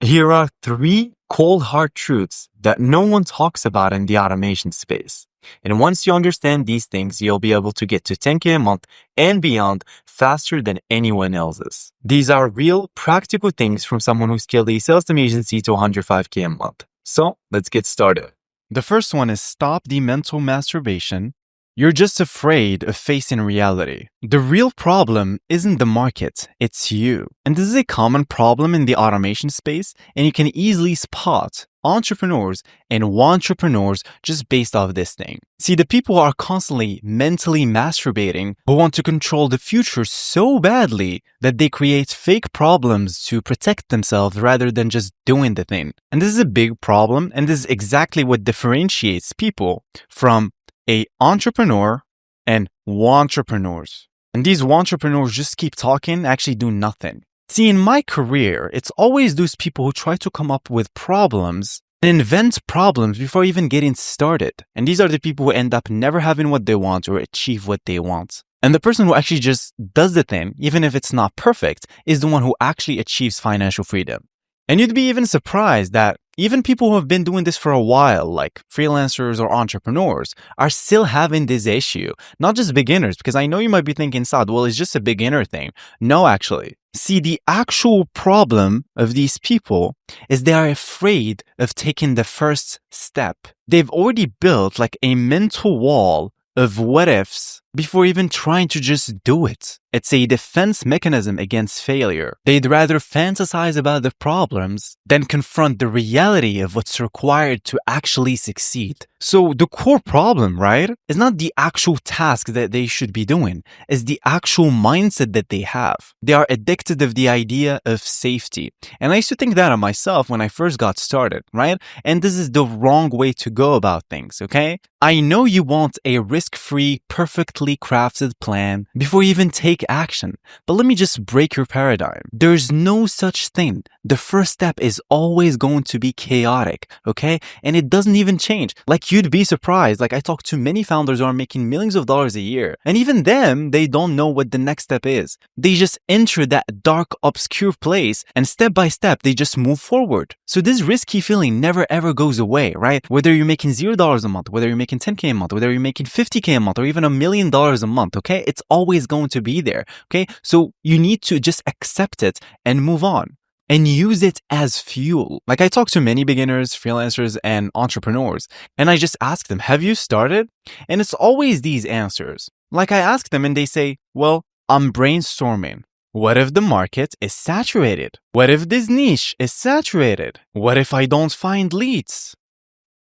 Here are 3 cold hard truths that no one talks about in the automation space. And once you understand these things, you'll be able to get to 10K a month and beyond faster than anyone else's. These are real, practical things from someone who scaled a sales team agency to 105K a month. So let's get started. The first one is stop the mental masturbation. You're just afraid of facing reality. The real problem isn't the market, it's you. And this is a common problem in the automation space, and you can easily spot entrepreneurs and wantrepreneurs just based off this thing. See, the people who are constantly mentally masturbating, who want to control the future so badly that they create fake problems to protect themselves rather than just doing the thing. And this is a big problem, and this is exactly what differentiates people from a entrepreneur and wantrepreneurs. And these wantrepreneurs just keep talking, actually do nothing. See, in my career, it's always those people who try to come up with problems and invent problems before even getting started. And these are the people who end up never having what they want or achieve what they want. And the person who actually just does the thing, even if it's not perfect, is the one who actually achieves financial freedom. And you'd be even surprised that even people who have been doing this for a while, like freelancers or entrepreneurs, are still having this issue. Not just beginners, because I know you might be thinking, Saad, well, it's just a beginner thing. No, actually. See, the actual problem of these people is they are afraid of taking the first step. They've already built like a mental wall of what ifs before even trying to just do it. It's a defense mechanism against failure. They'd rather fantasize about the problems than confront the reality of what's required to actually succeed. So the core problem, right, is not the actual task that they should be doing, it's the actual mindset that they have. They are addicted of the idea of safety. And I used to think that of myself when I first got started, right? And this is the wrong way to go about things, okay? I know you want a risk-free, perfectly crafted plan before you even take action. But let me just break your paradigm. There's no such thing. The first step is always going to be chaotic, okay? And it doesn't even change. Like, you'd be surprised. Like, I talk to many founders who are making millions of dollars a year. And even them, they don't know what the next step is. They just enter that dark, obscure place, and step by step, they just move forward. So this risky feeling never ever goes away, right? Whether you're making $0 a month, whether you're making 10K a month, whether you're making 50K a month, or even $1 million a month, okay? It's always going to be there, okay? So you need to just accept it and move on and use it as fuel. Like, I talk to many beginners, freelancers, and entrepreneurs, and I just ask them, have you started? And it's always these answers. Like, I ask them and they say, well, I'm brainstorming. What if the market is saturated? What if this niche is saturated? What if I don't find leads?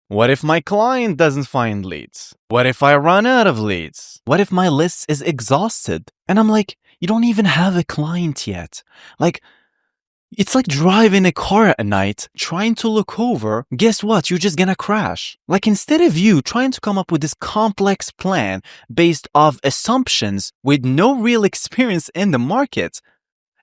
What if my client doesn't find leads? What if I run out of leads? What if my list is exhausted? And I'm like, you don't even have a client yet. Like, it's like driving a car at night, trying to look over. Guess what? You're just gonna crash. Like, instead of you trying to come up with this complex plan based off assumptions with no real experience in the market,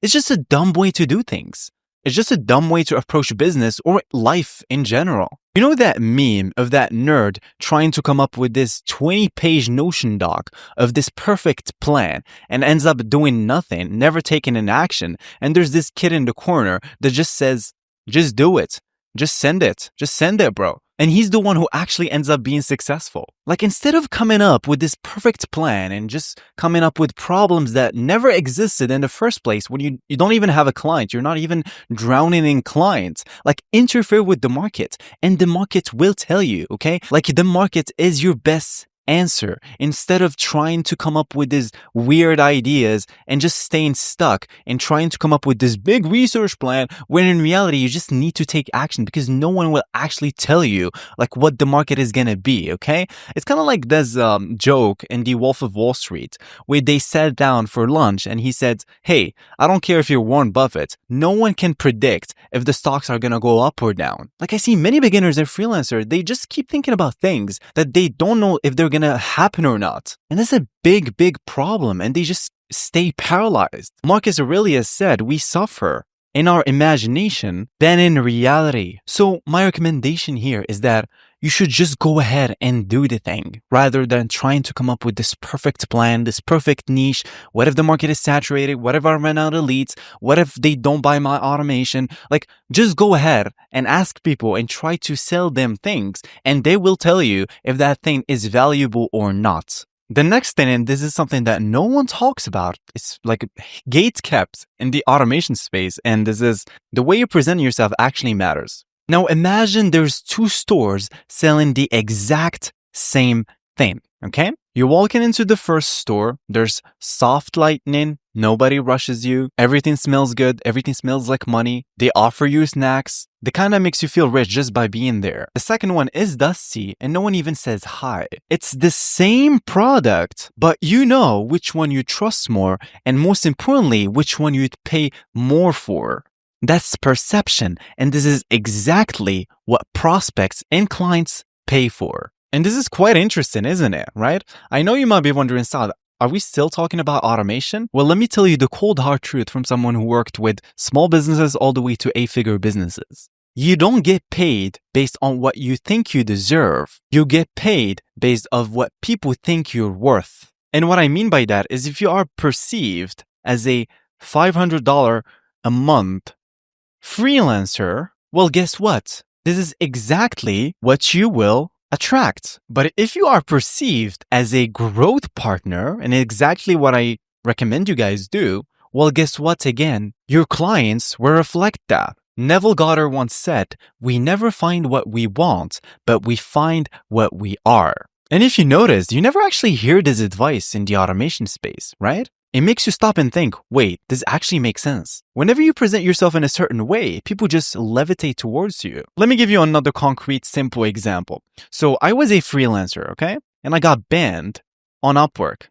it's just a dumb way to do things. It's just a dumb way to approach business or life in general. You know that meme of that nerd trying to come up with this 20-page Notion doc of this perfect plan and ends up doing nothing, never taking an action, and there's this kid in the corner that just says, just do it. Just send it. Just send it, bro. And he's the one who actually ends up being successful. Like, instead of coming up with this perfect plan and just coming up with problems that never existed in the first place, when you don't even have a client, you're not even drowning in clients, like, interfere with the market and the market will tell you, okay? Like, the market is your best answer instead of trying to come up with these weird ideas and just staying stuck and trying to come up with this big research plan when in reality you just need to take action because no one will actually tell you like what the market is gonna be, okay? It's kind of like this joke in The Wolf of Wall Street where they sat down for lunch and he said, hey, I don't care if you're Warren Buffett, no one can predict if the stocks are gonna go up or down. Like, I see many beginners and freelancers, they just keep thinking about things that they don't know if they're gonna happen or not. And that's a big problem, and they just stay paralyzed. Marcus Aurelius said, we suffer in our imagination than in reality. So my recommendation here is that you should just go ahead and do the thing rather than trying to come up with this perfect plan, this perfect niche. What if the market is saturated? What if I run out of leads? What if they don't buy my automation? Like, just go ahead and ask people and try to sell them things, and they will tell you if that thing is valuable or not. The next thing, and this is something that no one talks about, it's like gate kept in the automation space, and this is the way you present yourself actually matters. Now imagine there's two stores selling the exact same thing, okay? You're walking into the first store, there's soft lighting, nobody rushes you, everything smells good, everything smells like money, they offer you snacks, they kind of makes you feel rich just by being there. The second one is dusty and no one even says hi. It's the same product, but you know which one you trust more, and most importantly, which one you'd pay more for. That's perception, and this is exactly what prospects and clients pay for. And this is quite interesting, isn't it, right? I know you might be wondering, Saad, are we still talking about automation? Well, let me tell you the cold hard truth from someone who worked with small businesses all the way to 8-figure businesses. You don't get paid based on what you think you deserve. You get paid based on what people think you're worth. And what I mean by that is if you are perceived as a $500 a month freelancer, well, guess what? This is exactly what you will attract. But if you are perceived as a growth partner, and exactly what I recommend you guys do, well, guess what again? Your clients will reflect that. Neville Goddard once said, "We never find what we want, but we find what we are." And if you notice, you never actually hear this advice in the automation space, right? It makes you stop and think, wait, this actually makes sense. Whenever you present yourself in a certain way, people just levitate towards you. Let me give you another concrete, simple example. So I was a freelancer, okay? And I got banned on Upwork.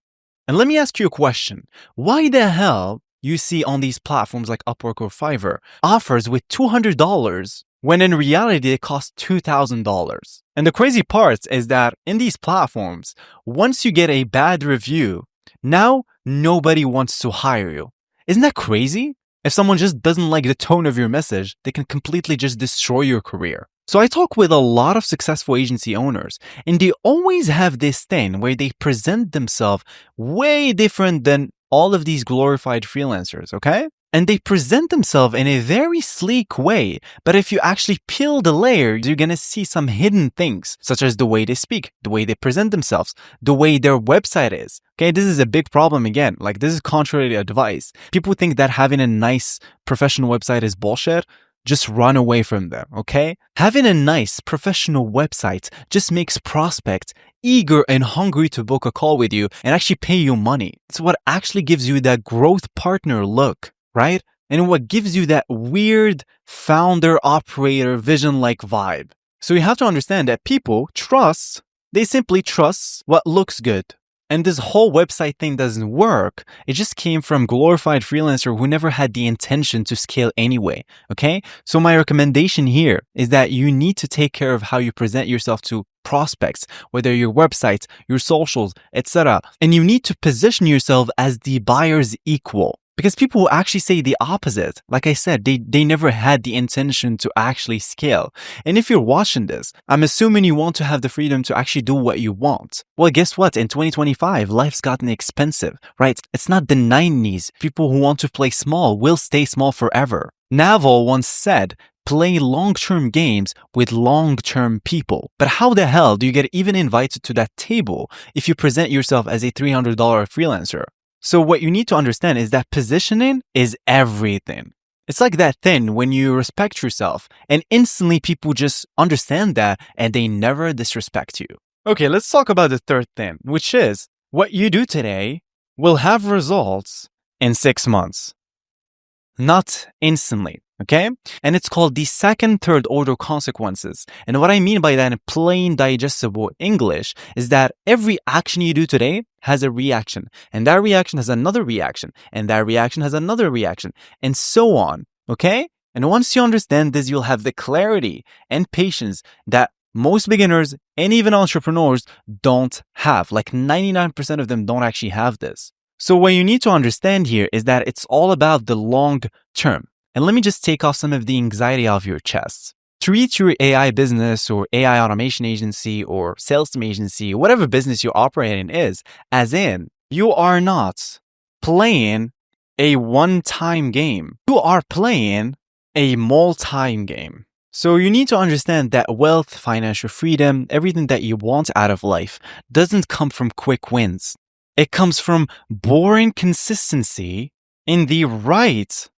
And let me ask you a question. Why the hell you see on these platforms like Upwork or Fiverr offers with $200 when in reality they cost $2,000? And the crazy part is that in these platforms, once you get a bad review, now nobody wants to hire you. Isn't that crazy? If someone just doesn't like the tone of your message, they can completely just destroy your career. So I talk with a lot of successful agency owners, and they always have this thing where they present themselves way different than all of these glorified freelancers, okay? And they present themselves in a very sleek way. But if you actually peel the layers, you're gonna see some hidden things, such as the way they speak, the way they present themselves, the way their website is. Okay, this is a big problem again. Like, this is contrary to advice. People think that having a nice professional website is bullshit. Just run away from them, okay? Having a nice professional website just makes prospects eager and hungry to book a call with you and actually pay you money. It's what actually gives you that growth partner look, right? And what gives you that weird founder operator vision-like vibe. So you have to understand that people trust, they simply trust what looks good. And this whole website thing doesn't work. It just came from glorified freelancer who never had the intention to scale anyway, okay? So my recommendation here is that you need to take care of how you present yourself to prospects, whether your websites, your socials, etc. And you need to position yourself as the buyer's equal. Because people will actually say the opposite. Like I said, they never had the intention to actually scale. And if you're watching this, I'm assuming you want to have the freedom to actually do what you want. Well, guess what? In 2025, life's gotten expensive, right? It's not the 90s. People who want to play small will stay small forever. Naval once said, play long-term games with long-term people. But how the hell do you get even invited to that table if you present yourself as a $300 freelancer? So what you need to understand is that positioning is everything. It's like that thing when you respect yourself and instantly people just understand that and they never disrespect you. Okay, let's talk about the third thing, which is what you do today will have results in 6 months. Not instantly, okay? And it's called the second, third order consequences. And what I mean by that in plain digestible English is that every action you do today has a reaction. And that reaction has another reaction. And that reaction has another reaction. And so on, okay? And once you understand this, you'll have the clarity and patience that most beginners and even entrepreneurs don't have. Like 99% of them don't actually have this. So what you need to understand here is that it's all about the long term. And let me just take off some of the anxiety off your chest. treat your AI business or AI automation agency or sales team agency, whatever business you're operating is, as in you are not playing a one-time game. You are playing a multi-time game. So you need to understand that wealth, financial freedom, everything that you want out of life doesn't come from quick wins. It comes from boring consistency in the right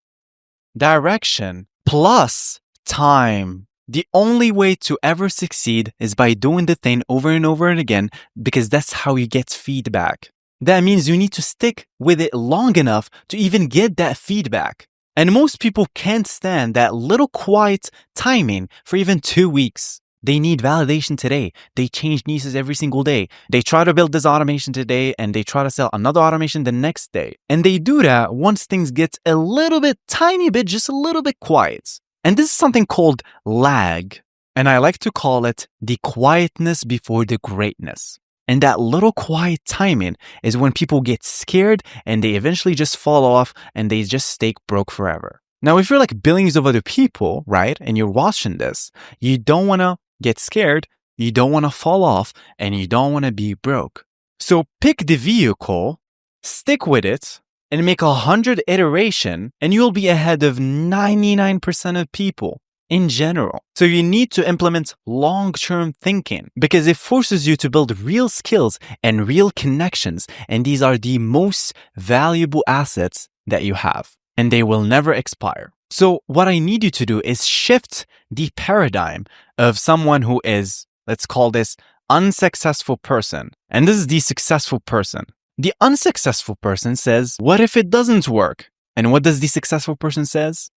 direction plus time. The only way to ever succeed is by doing the thing over and over and again, because that's how you get feedback. That means you need to stick with it long enough to even get that feedback. And most people can't stand that little quiet timing for even 2 weeks. They need validation today. They change nieces every single day. They try to build this automation today and they try to sell another automation the next day. And they do that once things get a little bit, tiny bit, just a little bit quiet. And this is something called lag. And I like to call it the quietness before the greatness. And that little quiet timing is when people get scared and they eventually just fall off and they just stay broke forever. Now, if you're like billions of other people, right, and you're watching this, you don't want to get scared, you don't want to fall off, and you don't want to be broke. So pick the vehicle, stick with it, and make 100 iteration, and you'll be ahead of 99% of people in general. So you need to implement long-term thinking because it forces you to build real skills and real connections. And these are the most valuable assets that you have, and they will never expire. So what I need you to do is shift the paradigm of someone who is, let's call this unsuccessful person. And this is the successful person. The unsuccessful person says, what if it doesn't work? And what does the successful person says?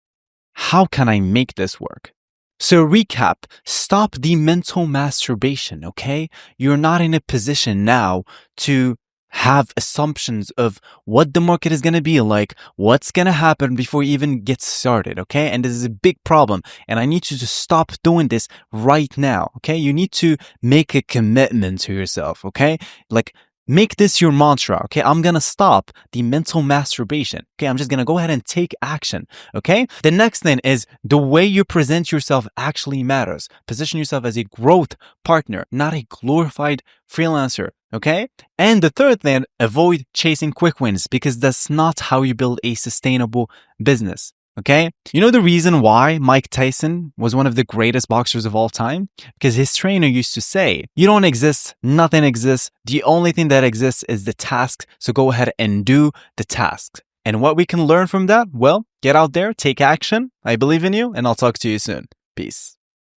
How can I make this work? So recap, stop the mental masturbation, okay? You're not in a position now to have assumptions of what the market is going to be like, what's going to happen before you even get started, okay? And this is a big problem. And I need you to stop doing this right now, okay? You need to make a commitment to yourself, okay? Like, make this your mantra, okay? I'm gonna stop the mental masturbation, okay? I'm just gonna go ahead and take action, okay? The next thing is the way you present yourself actually matters. Position yourself as a growth partner, not a glorified freelancer, okay? And the third thing, avoid chasing quick wins because that's not how you build a sustainable business. Okay? You know the reason why Mike Tyson was one of the greatest boxers of all time? Because his trainer used to say, you don't exist, nothing exists. The only thing that exists is the task. So go ahead and do the task. And what we can learn from that? Well, get out there, take action. I believe in you, and I'll talk to you soon. Peace.